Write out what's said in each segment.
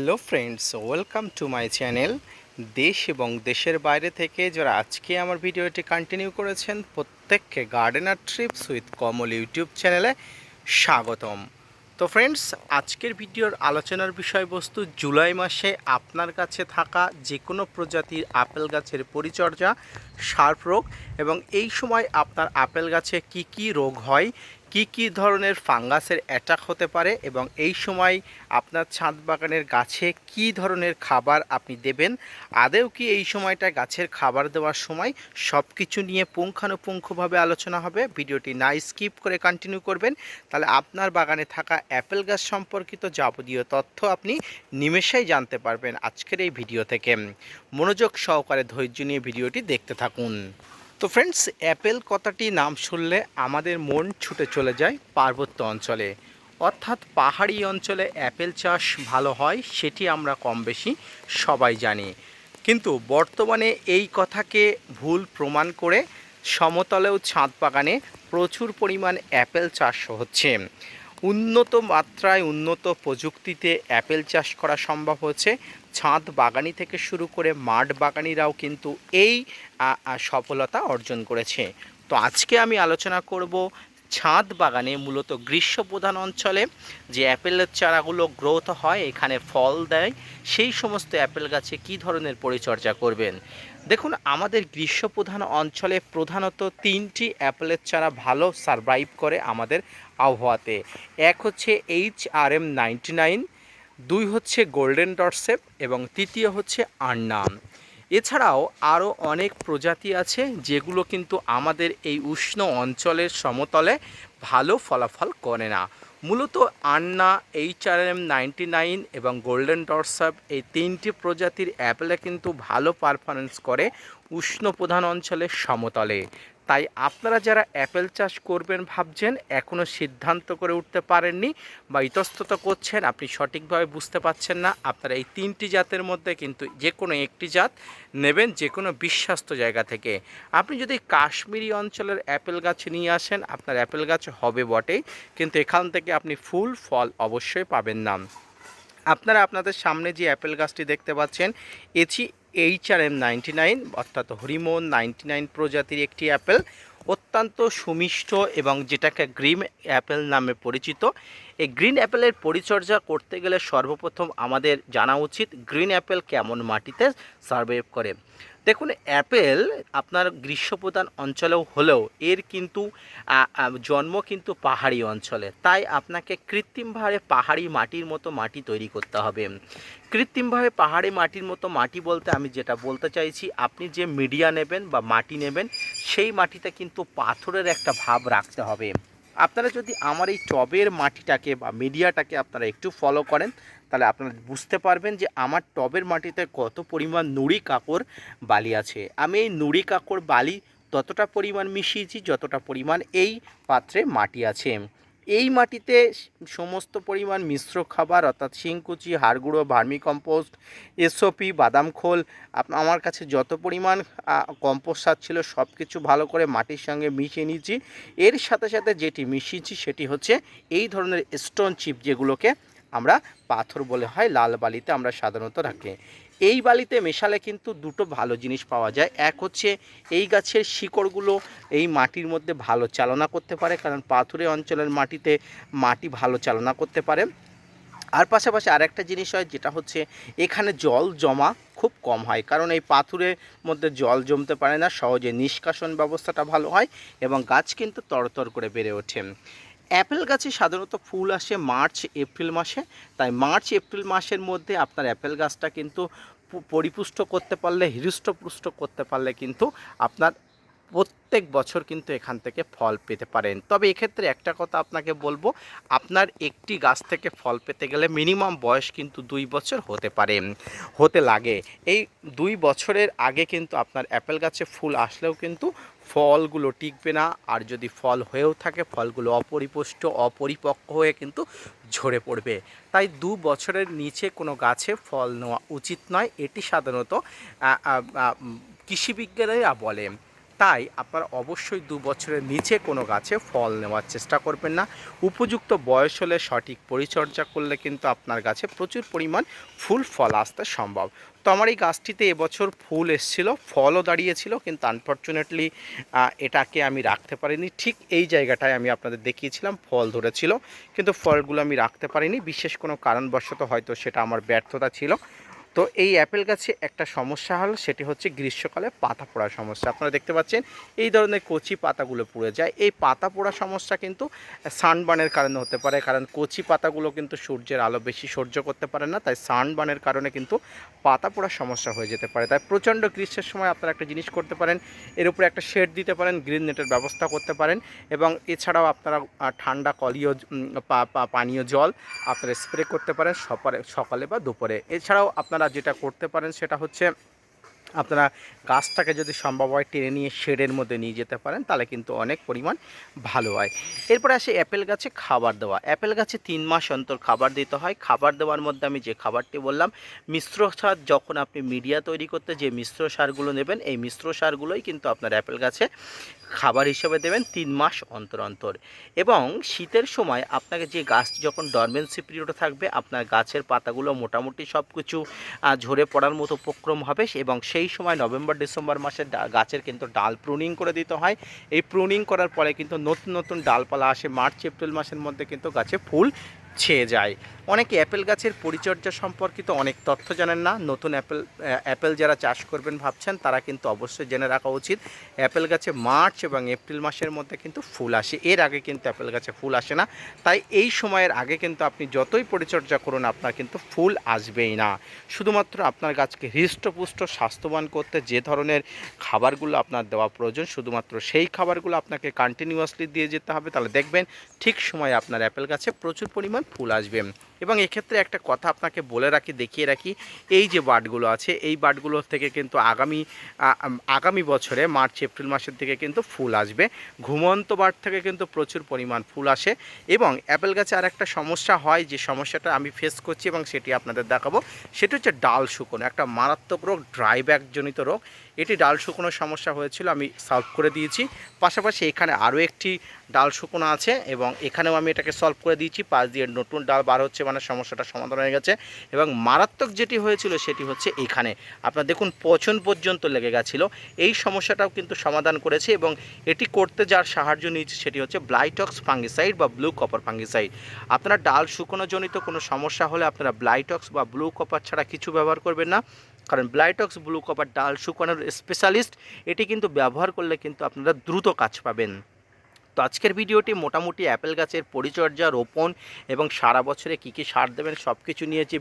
Hello friends, welcome to my channel. দেশ এবং দেশের বাইরে থেকে যারা আজকে আমার ভিডিওটি কন্টিনিউ করেছেন প্রত্যেককে gardener TRIPS with Kamal YouTube চ্যানেলে স্বাগতম। তো ফ্রেন্ডস, আজকের ভিডিওর আলোচনার বিষয়বস্তু জুলাই মাসে আপনার কাছে থাকা যে কোনো প্রজাতির আপেল গাছের পরিচর্যা, সার প্রয়োগ এবং এই সময় আপনার আপেল গাছে কি কি রোগ হয়, কি ধরনের ফাঙ্গাসের অ্যাটাক হতে পারে এবং এই সময় আপনার ছাদ বাগানের গাছে কি ধরনের খাবার আপনি দেবেন, আদৌ কি এই সময়টা গাছের খাবার দেওয়ার সময় সব কিছু নিয়ে পুঙ্খানুপুঙ্খভাবে আলোচনা হবে। ভিডিওটি না স্কিপ করে কন্টিনিউ করবেন, তাহলে আপনার বাগানে থাকা অ্যাপেল গাছ সম্পর্কিত যাবতীয় তথ্য আপনি নিমেষেই জানতে পারবেন আজকের এই ভিডিও থেকে। মনোযোগ সহকারে ধৈর্য নিয়ে ভিডিওটি দেখতে থাকুন। তো ফ্রেন্ডস, অ্যাপেল কথাটি নাম শুনলে আমাদের মন ছুটে চলে যায় পার্বত্য অঞ্চলে, অর্থাৎ পাহাড়ি অঞ্চলে অ্যাপেল চাষ ভালো হয় সেটি আমরা কম বেশি সবাই জানি। কিন্তু বর্তমানে এই কথাকে ভুল প্রমাণ করে সমতলেও ছাদ বাগানে প্রচুর পরিমাণ অ্যাপেল চাষ হচ্ছে। উন্নত মাত্রায় উন্নত প্রযুক্তিতে অ্যাপেল চাষ করা সম্ভব হচ্ছে। ছাদ বাগানি থেকে শুরু করে মাঠ বাগানিরাও কিন্তু এই সফলতা অর্জন করেছে। তো আজকে আমি আলোচনা করব ছাদ বাগানে মূলত গ্রীষ্মপ্রধান অঞ্চলে যে অ্যাপেলের চারাগুলো গ্রোথ হয়, এখানে ফল দেয়, সেই সমস্ত অ্যাপেল গাছে কী ধরনের পরিচর্যা করবেন। দেখুন, আমাদের গ্রীষ্মপ্রধান অঞ্চলে প্রধানত তিনটি অ্যাপেলের চারা ভালো সারভাইভ করে আমাদের আবহাওয়াতে। এক হচ্ছে HRM99, দুই হচ্ছে গোল্ডেন ডটসেপ এবং তৃতীয় হচ্ছে আন্নাম। এছাড়াও আরও অনেক প্রজাতি আছে যেগুলো কিন্তু আমাদের এই উষ্ণ অঞ্চলের সমতলে ভালো ফলাফল করে না। মূলত আন্না, HRM99 এবং গোল্ডেন ডটসেপ এই তিনটি প্রজাতির অ্যাপেলে কিন্তু ভালো পারফরমেন্স করে উষ্ণ প্রধান অঞ্চলের সমতলে। তাই আপনারা যারা অ্যাপেল চাষ করবেন ভাবছেন, এখনও সিদ্ধান্ত করে উঠতে পারেননি বা ইতস্তত করছেন, আপনি সঠিকভাবে বুঝতে পারছেন না, আপনারা এই তিনটি জাতের মধ্যে কিন্তু যে কোনো একটি জাত নেবেন, যে কোনো বিশ্বস্ত জায়গা থেকে। আপনি যদি কাশ্মীরি অঞ্চলের অ্যাপেল গাছ নিয়ে আসেন, আপনার অ্যাপেল গাছ হবে বটেই, কিন্তু এখান থেকে আপনি ফুল ফল অবশ্যই পাবেন না। আপনারা আপনাদের সামনে যে অ্যাপেল গাছটি দেখতে পাচ্ছেন, এটি HRM99 অর্থাৎ হরিমোন 99 প্রজাতির একটি অ্যাপেল, অত্যন্ত সুমিষ্ট এবং যেটাকে গ্রিন অ্যাপেল নামে পরিচিত। এই গ্রিন অ্যাপেলের পরিচর্যা করতে গেলে সর্বপ্রথম আমাদের জানা উচিত গ্রিন অ্যাপেল কেমন মাটিতে সার্ভাইভ করে। দেখুন, অ্যাপেল আপনার গ্রীষ্মপ্রধান অঞ্চলেও হলেও এর কিন্তু জন্ম কিন্তু পাহাড়ি অঞ্চলে, তাই আপনাকে কৃত্রিমভাবে পাহাড়ি মাটির মতো মাটি তৈরি করতে হবে। কৃত্রিমভাবে পাহাড়ি মাটির মতো মাটি বলতে আমি যেটা বলতে চাইছি, আপনি যে মিডিয়া নেবেন বা মাটি নেবেন, সেই মাটিতে কিন্তু পাথরের একটা ভাব রাখতে হবে। আপনারা যদি আমার এই টবের মাটিটাকে বা মিডিয়াটাকে আপনারা একটু ফলো করেন, তাহলে আপনারা বুঝতে পারবেন যে আমার টবের মাটিতে কত পরিমাণ নুড়ি কাকর বালি আছে। আমি এই নুড়ি কাকর বালি ততটা পরিমাণ মিশিয়েছি যতটা পরিমাণ এই পাত্রে মাটি আছে। এই মাটিতে সমস্ত পরিমাণ মিশ্র খাবার অর্থাৎ শিংকুচি, হাড়গুঁড়ো, ভার্মিকম্পোস্ট, SOP, বাদাম খোল, আমার কাছে যত পরিমাণ কম্পোস্ট সার ছিল সব কিছু ভালো করে মাটির সঙ্গে মিশিয়ে নিয়েছি। এর সাথে সাথে যেটি মিশিয়েছি সেটি হচ্ছে এই ধরনের স্টোন চিপ, যেগুলোকে আমরা পাথর বলে হয়, লাল বালিতে আমরা সাধারণত রাখি। এই বালিতে মেশালে কিন্তু দুটো ভালো জিনিস পাওয়া যায়। এক হচ্ছে এই গাছের শিকড়গুলো এই মাটির মধ্যে ভালো চালনা করতে পারে, কারণ পাথুরে অঞ্চলের মাটিতে মাটি ভালো চালনা করতে পারে। আর পাশাপাশি আরেকটা জিনিস হয়, যেটা হচ্ছে এখানে জল জমা খুব কম হয়, কারণ এই পাথুরের মধ্যে জল জমতে পারে না, সহজে নিষ্কাশন ব্যবস্থাটা ভালো হয় এবং গাছ কিন্তু তরতর করে বেড়ে ওঠে। অ্যাপেল গাছে সাধারণত ফুল আসে মার্চ এপ্রিল মাসে, তাই মার্চ এপ্রিল মাসের মধ্যে আপনার অ্যাপেল গাছটা কিন্তু পরিপুষ্ট করতে পারলে, হৃষ্টপুষ্ট করতে পারলে কিন্তু আপনার প্রত্যেক বছর কিন্তু এখান থেকে ফল পেতে পারেন। তবে এক্ষেত্রে একটা কথা আপনাকে বলবো, আপনার একটি গাছ থেকে ফল পেতে গেলে মিনিমাম বয়স কিন্তু 2 বছর হতে লাগে। এই 2 বছরের আগে কিন্তু আপনার অ্যাপেল গাছে ফুল আসলেও কিন্তু ফলগুলো টিকবে না, আর যদি ফল হয়েও থাকে ফলগুলো অপরিপুষ্ট অপরিপক্ক হয়ে কিন্তু ঝরে পড়বে। তাই 2 বছরের নিচে কোনো গাছে ফল নেওয়া উচিত নয়, এটি সাধারণত কৃষিবিজ্ঞানীরা বলে। তাই আপনারা অবশ্যই 2 বছরের নিচে কোনো গাছে ফল নেওয়ার চেষ্টা করবেন না। উপযুক্ত বয়স হলে সঠিক পরিচর্যা করলে কিন্তু আপনার গাছে প্রচুর পরিমাণ ফুল ফল আসতে সম্ভব। তো আমার এই গাছটিতে এবছর ফুল এসেছিল, ফলও দাঁড়িয়েছিল, কিন্তু আনফর্চুনেটলি এটাকে আমি রাখতে পারিনি। ঠিক এই জায়গাটায় আমি আপনাদের দেখিয়েছিলাম ফল ধরেছিল, কিন্তু ফলগুলো আমি রাখতে পারিনি। বিশেষ কোনো কারণবশত হয়তো সেটা আমার ব্যর্থতা ছিল। তো এই অ্যাপেল গাছে একটা সমস্যা হলো, সেটি হচ্ছে গ্রীষ্মকালে পাতা পোড়ার সমস্যা। আপনারা দেখতে পাচ্ছেন এই ধরনের কচি পাতাগুলো পুড়ে যায়। এই পাতা পোড়া সমস্যা কিন্তু সানবার্নের কারণে হতে পারে, কারণ কচি পাতাগুলো কিন্তু সূর্যের আলো বেশি সহ্য করতে পারে না, তাই সানবার্নের কারণে কিন্তু পাতা পোড়ার সমস্যা হয়ে যেতে পারে। তাই প্রচণ্ড গ্রীষ্মের সময় আপনারা একটা জিনিস করতে পারেন, এর উপরে একটা শেড দিতে পারেন, গ্রিন নেটের ব্যবস্থা করতে পারেন, এবং এছাড়াও আপনারা ঠান্ডা কলীয় পানীয় জল আপনারা স্প্রে করতে পারেন সকালে বা দুপুরে। এছাড়াও আপনারা যেটা করতে পারেন সেটা হচ্ছে আপনারা গাছটাকে যদি সম্ভব হয় টেনে নিয়ে শেডের মধ্যে নিয়ে যেতে পারেন, তাহলে কিন্তু অনেক পরিমাণ ভালো হয়। এরপরে আসে অ্যাপেল গাছে খাবার দেওয়া। অ্যাপেল গাছে 3 মাস অন্তর খাবার দিতে হয়। খাবার দেওয়ার মধ্যে আমি যে খাবারটি বললাম, মিশ্র সার, যখন আপনি মিডিয়া তৈরি করতে যে মিশ্র সারগুলো নেবেন, এই মিশ্র সারগুলোই কিন্তু আপনার অ্যাপেল গাছে খাবার হিসেবে দেবেন 3 মাস অন্তর অন্তর। এবং শীতের সময় আপনাকে যে গাছ যখন ডরমেন্সি পিরিয়ডে থাকবে, আপনার গাছের পাতাগুলো মোটামুটি সব কিছু ঝরে পড়ার মতো উপক্রম হবে, এবং সেই সময় নভেম্বর ডিসেম্বর মাসে গাছের কিন্তু ডাল প্রুনিং করে দিতে হয়। এই প্রুনিং করার পরে কিন্তু নতুন নতুন ডালপালা আসে। মার্চ এপ্রিল মাসের মধ্যে কিন্তু গাছে ফুল ছেয়ে যায়। অনেকে অ্যাপেল গাছের পরিচর্যা সম্পর্কিত অনেক তথ্য জানেন না। নতুন অ্যাপেল যারা চাষ করবেন ভাবছেন, তারা কিন্তু অবশ্যই জেনে রাখা উচিত অ্যাপেল গাছে মার্চ এবং এপ্রিল মাসের মধ্যে কিন্তু ফুল আসে, এর আগে কিন্তু অ্যাপেল গাছে ফুল আসে না। তাই এই সময়ের আগে কিন্তু আপনি যতই পরিচর্যা করুন, আপনার কিন্তু ফুল আসবেই না। শুধুমাত্র আপনার গাছকে হৃষ্টপুষ্ট স্বাস্থ্যবান করতে যে ধরনের খাবারগুলো আপনার দেওয়া প্রয়োজন, শুধুমাত্র সেই খাবারগুলো আপনাকে কন্টিনিউয়াসলি দিয়ে যেতে হবে, তাহলে দেখবেন ঠিক সময়ে আপনার অ্যাপেল গাছে প্রচুর পরিমাণ ফুল আসবে। এবং এক্ষেত্রে একটা কথা আপনাকে বলে রাখি, দেখিয়ে রাখি, এই যে বার্ডগুলো আছে, এই বার্ডগুলোর থেকে কিন্তু আগামী বছরে মার্চ এপ্রিল মাসের থেকে কিন্তু ফুল আসবে। ঘুমন্ত বার্ড থেকে কিন্তু প্রচুর পরিমাণ ফুল আসে। এবং অ্যাপেল গাছে আর একটা সমস্যা হয়, যে সমস্যাটা আমি ফেস করছি এবং সেটি আপনাদের দেখাবো, সেটা হচ্ছে ডাল শুকনো, একটা মারাত্মক রোগ, ড্রাইব্যাক জনিত রোগ। এটি ডাল শুকনোর সমস্যা হয়েছিল, আমি সলভ করে দিয়েছি। পাশাপাশি এখানে আরও একটি ডাল শুকনো আছে, এবং এখানেও আমি এটাকে সলভ করে দিয়েছি। পাশ দিয়ে নতুন ডাল বার হচ্ছে, মানে সমস্যাটা সমাধান হয়ে গেছে। এবং মারাত্মক যেটি হয়েছিল সেটি হচ্ছে এখানে আপনার দেখুন পচন পর্যন্ত লেগে গেছিলো। এই সমস্যাটাও কিন্তু সমাধান করেছে, এবং এটি করতে যার সাহায্য নিয়েছে সেটি হচ্ছে ব্লাইটক্স ফাঙ্গিসাইড বা ব্লু কপার ফাঙ্গিসাইড। আপনারা ডাল শুকনো জনিত কোনো সমস্যা হলে আপনারা ব্লাইটক্স বা ব্লু কপার ছাড়া কিছু ব্যবহার করবেন না, কারণ ব্লাইটক্স ব্লু কপার ডাল শুকানোর স্পেশালিস্ট। এটি কিন্তু ব্যবহার করলে কিন্তু আপনারা দ্রুত কাজ পাবেন। তো আজকের ভিডিওটি মোটামুটি অ্যাপেল গাছের পরিচর্যা, রোপণ এবং সারা বছরে কী কী সার দেবেন সব কিছু নিয়েছে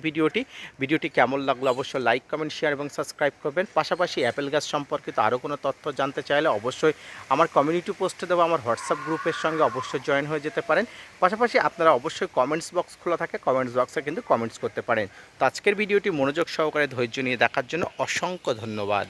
ভিডিওটি কেমন লাগলো অবশ্যই লাইক, কমেন্ট, শেয়ার এবং সাবস্ক্রাইব করবেন। পাশাপাশি অ্যাপেল গাছ সম্পর্কিত আরও কোনো তথ্য জানতে চাইলে অবশ্যই আমার কমিউনিটি পোস্টে দেওয়া আমার হোয়াটসঅ্যাপ গ্রুপের সঙ্গে অবশ্যই জয়েন হয়ে যেতে পারেন। পাশাপাশি আপনারা অবশ্যই কমেন্টস বক্স খোলা থাকে, কমেন্টস বক্সে কিন্তু কমেন্টস করতে পারেন। তো আজকের ভিডিওটি মনোযোগ সহকারে ধৈর্য নিয়ে দেখার জন্য অসংখ্য ধন্যবাদ।